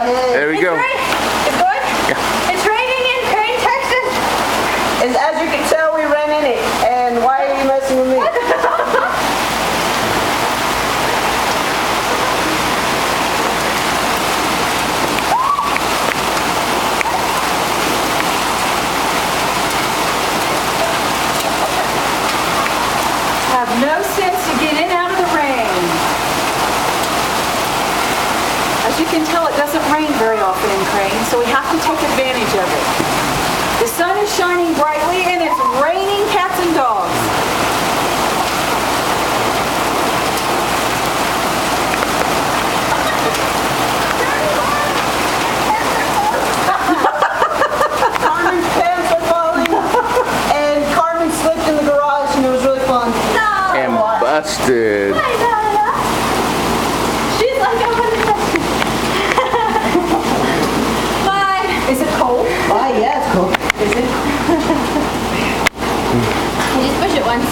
There we go. It's good? Yeah. It's raining in Crane, Texas. As you can tell, we ran in it. And why are you messing with me? Have no sense to get in out of the rain. As you can tell, it doesn't rain very often in Crane, so we have to take advantage of it. The sun is shining brightly and it's raining cats and dogs. Carmen's pants are falling. And Carmen slipped in the garage and it was really fun. And busted. She's like, I want to touch you. Bye. Is it cold? Why, yeah, it's cool. Is it? You just push it once.